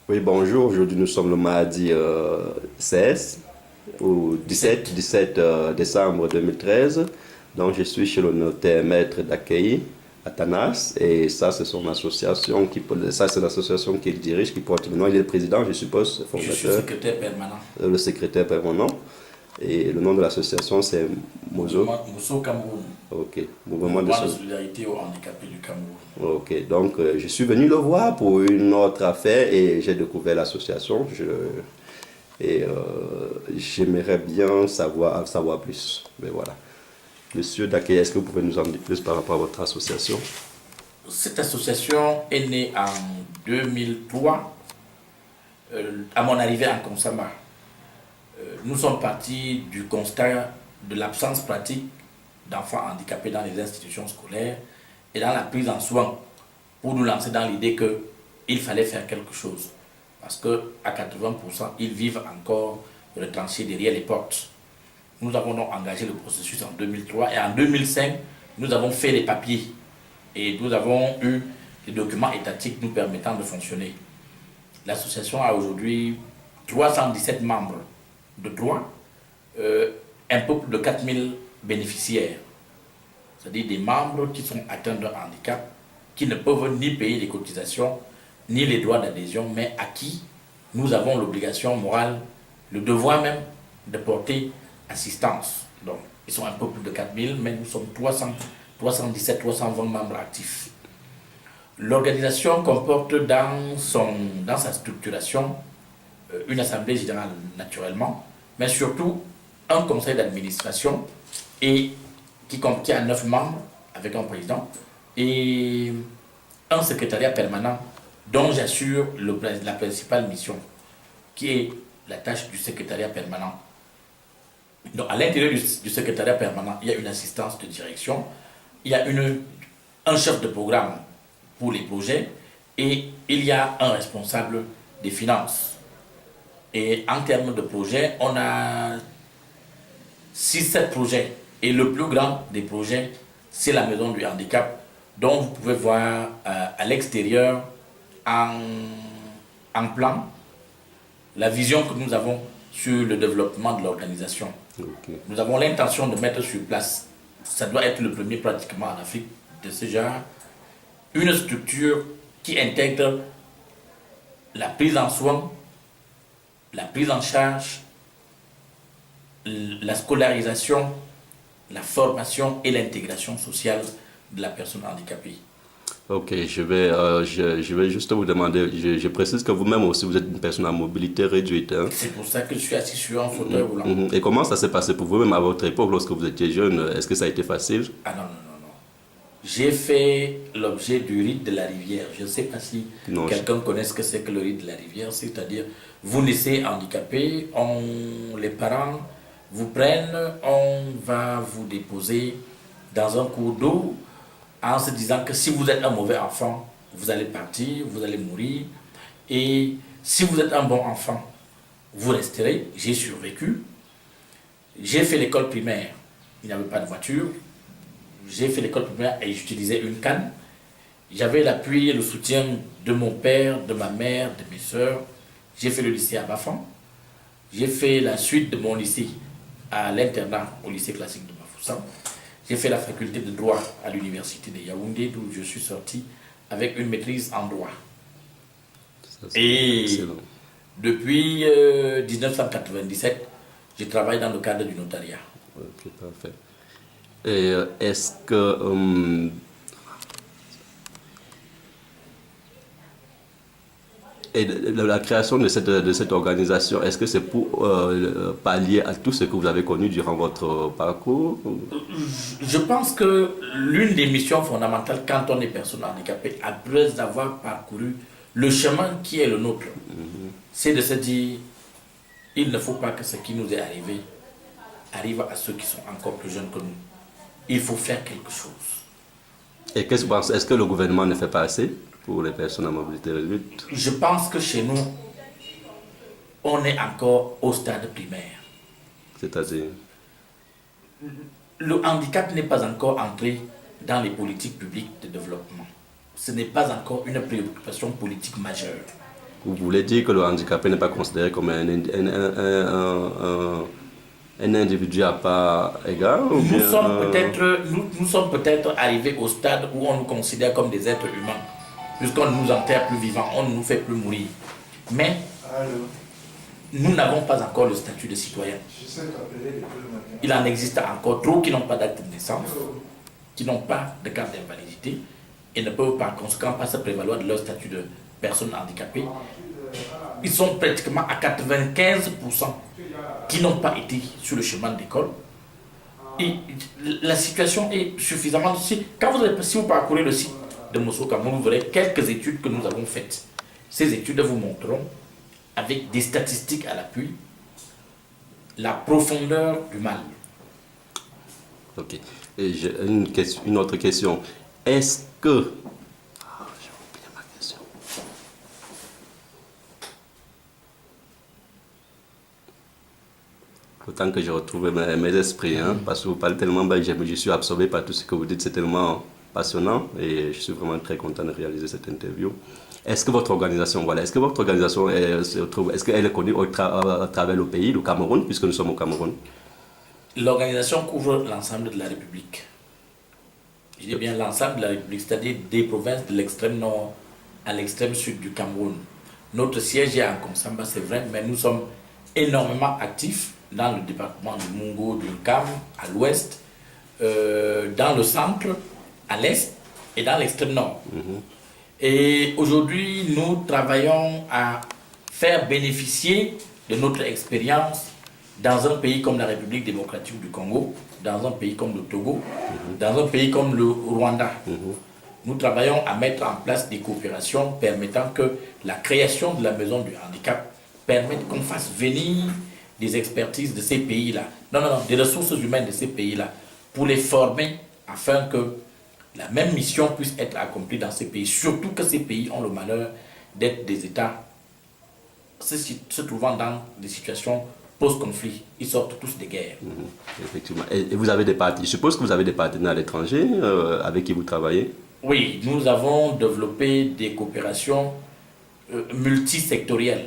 Oui, bonjour. Aujourd'hui, nous sommes le mardi 16 ou 17 décembre 2013. Donc, je suis chez le notaire maître d'accueil, Athanas, et ça, c'est son association ça, c'est l'association qu'il dirige, qui porte le nom. Il est le président, je suppose, Je suis fondateur, secrétaire permanent. le secrétaire permanent. Et le nom de l'association, c'est Mozo. Mouvement Mousso Cameroun. Ok, mouvement de Mouvement de sol. solidarité aux handicapés du Cameroun. Ok, donc je suis venu le voir pour une autre affaire et j'ai découvert l'association. Et j'aimerais bien savoir plus. Mais voilà. Monsieur Daké, est-ce que vous pouvez nous en dire plus par rapport à votre association? Cette association est née en 2003, à mon arrivée en Consama. Nous sommes partis du constat de l'absence pratique d'enfants handicapés dans les institutions scolaires et dans la prise en soin pour nous lancer dans l'idée qu'il fallait faire quelque chose. Parce qu'à 80%, ils vivent encore retranchés derrière les portes. Nous avons donc engagé le processus en 2003 et en 2005, nous avons fait les papiers et nous avons eu les documents étatiques nous permettant de fonctionner. L'association a aujourd'hui 317 membres de droit, un peu plus de 4000 bénéficiaires, c'est-à-dire des membres qui sont atteints d'un handicap, qui ne peuvent ni payer les cotisations, ni les droits d'adhésion, mais à qui nous avons l'obligation morale, le devoir même de porter assistance. Donc, ils sont un peu plus de 4000, mais nous sommes 317, 320 membres actifs. L'organisation comporte dans sa structuration une assemblée générale naturellement, mais surtout un conseil d'administration et qui a 9 membres avec un président et un secrétariat permanent dont j'assure la principale mission, qui est la tâche du secrétariat permanent. Donc à l'intérieur du secrétariat permanent, il y a une assistance de direction, il y a un chef de programme pour les projets et il y a un responsable des finances. Et en termes de projets, on a 6-7 projets. Et le plus grand des projets, c'est la maison du handicap, dont vous pouvez voir à l'extérieur, en plan, la vision que nous avons sur le développement de l'organisation. Ok. Nous avons l'intention de mettre sur place, ça doit être le premier pratiquement en Afrique de ce genre, une structure qui intègre la prise en soin, la prise en charge, la scolarisation, la formation et l'intégration sociale de la personne handicapée. Ok, je vais juste vous demander, je précise que vous-même aussi, vous êtes une personne à mobilité réduite, hein? C'est pour ça que je suis assis sur un fauteuil roulant. Et comment ça s'est passé pour vous-même à votre époque, lorsque vous étiez jeune? Est-ce que ça a été facile? Ah non, non, non, non. J'ai fait l'objet du rite de la rivière. Je ne sais pas si Non. quelqu'un connaît ce que c'est que le rite de la rivière. C'est-à-dire, vous naissez handicapé, les parents vous prennent, on va vous déposer dans un cours d'eau en se disant que si vous êtes un mauvais enfant, vous allez partir, vous allez mourir. Et si vous êtes un bon enfant, vous resterez. J'ai survécu. J'ai fait l'école primaire. Il n'y avait pas de voiture. J'ai fait l'école primaire et j'utilisais une canne. J'avais l'appui et le soutien de mon père, de ma mère, de mes soeurs. J'ai fait le lycée à Bafan. J'ai fait la suite de mon lycée à l'internat au lycée classique de Bafoussam. J'ai fait la faculté de droit à l'université de Yaoundé, d'où je suis sorti avec une maîtrise en droit. Et Excellent. depuis 1997, je travaille dans le cadre du notariat. Ok, parfait. Et est-ce que et la création de cette organisation, est-ce que c'est pour pallier à tout ce que vous avez connu durant votre parcours? Je pense que l'une des missions fondamentales quand on est personne handicapée, après avoir parcouru le chemin qui est le nôtre, c'est de se dire, il ne faut pas que ce qui nous est arrivé arrive à ceux qui sont encore plus jeunes que nous. Il faut faire quelque chose. Et qu'est-ce que vous pensez? Est-ce que le gouvernement ne fait pas assez pour les personnes à mobilité réduite? Je pense que chez nous, on est encore au stade primaire. C'est-à-dire? Le handicap n'est pas encore entré dans les politiques publiques de développement. Ce n'est pas encore une préoccupation politique majeure. Vous voulez dire que le handicapé n'est pas considéré comme un individu à part égale ou bien Nous sommes peut-être arrivés au stade où on nous considère comme des êtres humains, puisqu'on ne nous enterre plus vivants, on ne nous fait plus mourir. Mais nous n'avons pas encore le statut de citoyen. Il en existe encore trop qui n'ont pas d'acte de naissance, qui n'ont pas de carte d'invalidité et ne peuvent par conséquent pas se prévaloir de leur statut de personne handicapée. Ils sont pratiquement à 95% qui n'ont pas été sur le chemin d'école. Et la situation est suffisamment difficile. Si vous parcourez le site de Mosso Cameroun, vous verrez quelques études que nous avons faites. Ces études vous montreront, avec des statistiques à l'appui, la profondeur du mal. Ok. Et j'ai une autre question. Est-ce que... j'ai oublié ma question. Autant que je retrouve mes esprits, hein, parce que vous parlez tellement, je suis absorbé par tout ce que vous dites, c'est tellement passionnant et je suis vraiment très content de réaliser cette interview. Est-ce que votre organisation, est-ce qu'elle est connue à travers le pays, le Cameroun, puisque nous sommes au Cameroun? L'organisation couvre l'ensemble de la République. Je dis bien l'ensemble de la République, c'est-à-dire des provinces de l'extrême nord à l'extrême sud du Cameroun. Notre siège est à Nkonsamba, c'est vrai, mais nous sommes énormément actifs dans le département du Mungo, du Cam, à l'ouest, dans le centre, à l'est et dans l'extrême nord. Et aujourd'hui, nous travaillons à faire bénéficier de notre expérience dans un pays comme la République démocratique du Congo, dans un pays comme le Togo, dans un pays comme le Rwanda. Nous travaillons à mettre en place des coopérations permettant que la création de la maison du handicap permette qu'on fasse venir des expertises de ces pays-là, des ressources humaines de ces pays-là, pour les former afin que la même mission puisse être accomplie dans ces pays, surtout que ces pays ont le malheur d'être des États se trouvant dans des situations post-conflit. Ils sortent tous des guerres. Effectivement. Et vous avez je suppose que vous avez des partenaires à l'étranger avec qui vous travaillez? Oui, nous avons développé des coopérations multisectorielles.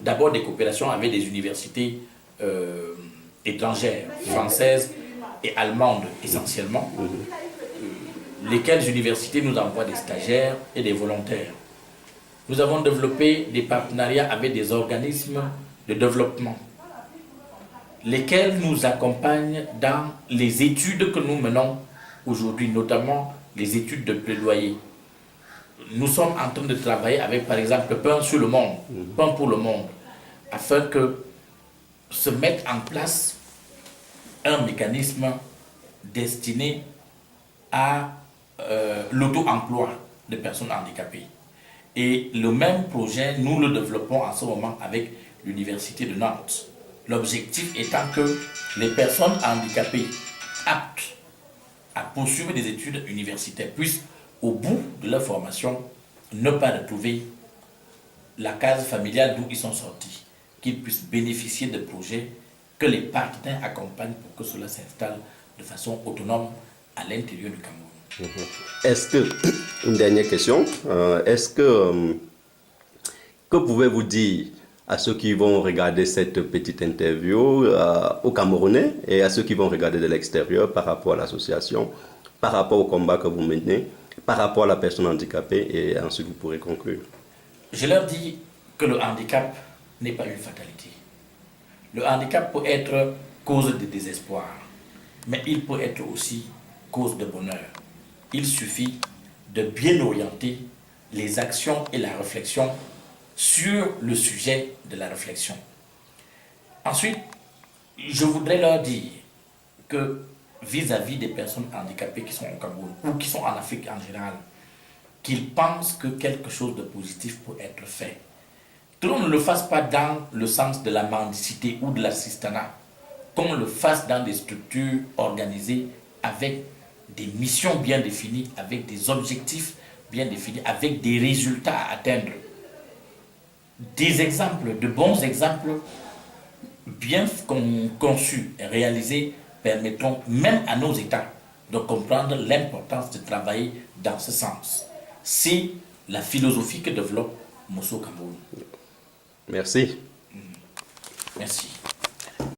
D'abord des coopérations avec des universités étrangères, françaises et allemandes essentiellement. Lesquelles universités nous envoient des stagiaires et des volontaires. Nous avons développé des partenariats avec des organismes de développement, lesquels nous accompagnent dans les études que nous menons aujourd'hui, notamment les études de plaidoyer. Nous sommes en train de travailler avec, par exemple, Pain sur le monde, Pain pour le monde, afin que se mette en place un mécanisme destiné à l'auto-emploi de personnes handicapées. Et le même projet, nous le développons en ce moment avec l'Université de Nantes. L'objectif étant que les personnes handicapées aptes à poursuivre des études universitaires puissent, au bout de leur formation, ne pas retrouver la case familiale d'où ils sont sortis, qu'ils puissent bénéficier de projets que les partenaires accompagnent pour que cela s'installe de façon autonome à l'intérieur du Cameroun. Est-ce que, une dernière question, que pouvez-vous dire à ceux qui vont regarder cette petite interview aux Camerounais et à ceux qui vont regarder de l'extérieur par rapport à l'association, par rapport au combat que vous menez, par rapport à la personne handicapée, et ensuite vous pourrez conclure? Je leur dis que le handicap n'est pas une fatalité. Le handicap peut être cause de désespoir, mais il peut être aussi cause de bonheur. Il suffit de bien orienter les actions et la réflexion sur le sujet de la réflexion. Ensuite, je voudrais leur dire que vis-à-vis des personnes handicapées qui sont au Cameroun ou qui sont en Afrique en général, qu'ils pensent que quelque chose de positif peut être fait. Que l'on ne le fasse pas dans le sens de la mendicité ou de l'assistanat, qu'on le fasse dans des structures organisées avec des missions bien définies, avec des objectifs bien définis, avec des résultats à atteindre. Des exemples, de bons exemples, bien conçus et réalisés, permettront même à nos États de comprendre l'importance de travailler dans ce sens. C'est la philosophie que développe Mosso Cameroun. Merci. Merci.